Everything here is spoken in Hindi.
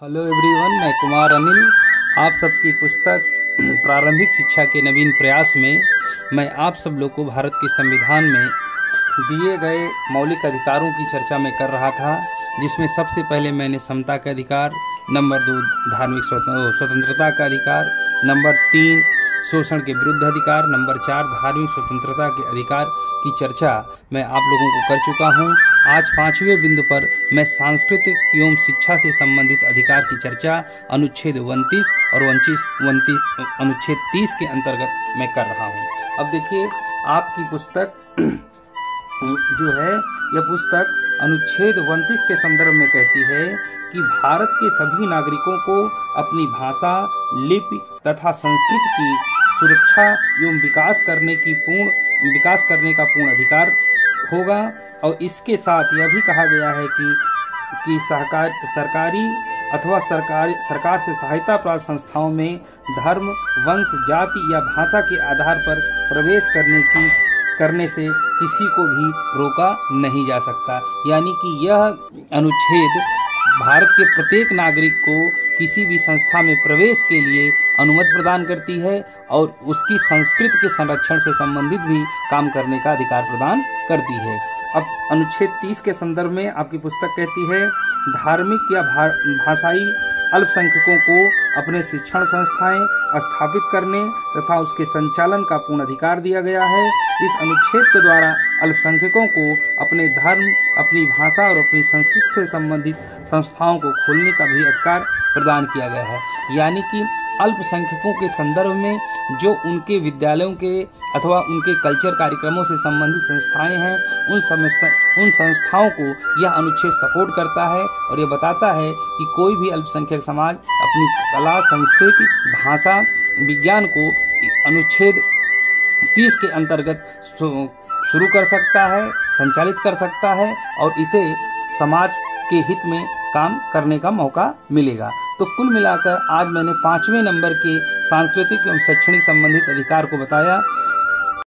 हेलो एवरीवन, मैं कुमार अनिल। आप सबकी पुस्तक प्रारंभिक शिक्षा के नवीन प्रयास में मैं आप सब लोग को भारत के संविधान में दिए गए मौलिक अधिकारों की चर्चा में कर रहा था, जिसमें सबसे पहले मैंने समता का अधिकार, नंबर 2 धार्मिक स्वतंत्रता का अधिकार, नंबर 3 शोषण के विरुद्ध अधिकार, नंबर 4 धार्मिक स्वतंत्रता के अधिकार की चर्चा मैं आप लोगों को कर चुका हूं। आज 5वें बिंदु पर मैं सांस्कृतिक एवं शिक्षा से संबंधित अधिकार की चर्चा अनुच्छेद 29 और अनुच्छेद 30 के अंतर्गत मैं कर रहा हूं। अब देखिए, आपकी पुस्तक जो है, यह पुस्तक अनुच्छेद 29 के संदर्भ में कहती है कि भारत के सभी नागरिकों को अपनी भाषा, लिपि तथा संस्कृति की सुरक्षा एवं विकास करने का पूर्ण अधिकार होगा। और इसके साथ यह भी कहा गया है कि सरकारी अथवा सरकार से सहायता प्राप्त संस्थाओं में धर्म, वंश, जाति या भाषा के आधार पर प्रवेश करने से किसी को भी रोका नहीं जा सकता। यानी कि यह अनुच्छेद भारत के प्रत्येक नागरिक को किसी भी संस्था में प्रवेश के लिए अनुमति प्रदान करती है और उसकी संस्कृति के संरक्षण से संबंधित भी काम करने का अधिकार प्रदान करती है। अब अनुच्छेद 30 के संदर्भ में आपकी पुस्तक कहती है, धार्मिक या भाषाई अल्पसंख्यकों को अपने शिक्षण संस्थाएं स्थापित करने तथा उसके संचालन का पूर्ण अधिकार दिया गया है। इस अनुच्छेद के द्वारा अल्पसंख्यकों को अपने धर्म, अपनी भाषा और अपनी संस्कृति से संबंधित संस्थाओं को खोलने का भी अधिकार प्रदान किया गया है। यानी कि अल्पसंख्यकों के संदर्भ में जो उनके विद्यालयों के अथवा उनके कल्चर कार्यक्रमों से संबंधित संस्थाएं हैं, उन संस्थाओं को यह अनुच्छेद सपोर्ट करता है और यह बताता है कि कोई भी अल्पसंख्यक समाज अपनी कला, संस्कृति, भाषा, विज्ञान को अनुच्छेद 30 के अंतर्गत शुरू कर सकता है, संचालित कर सकता है और इसे समाज के हित में काम करने का मौका मिलेगा। तो कुल मिलाकर आज मैंने 5वें नंबर के सांस्कृतिक एवं शैक्षणिक संबंधित अधिकार को बताया।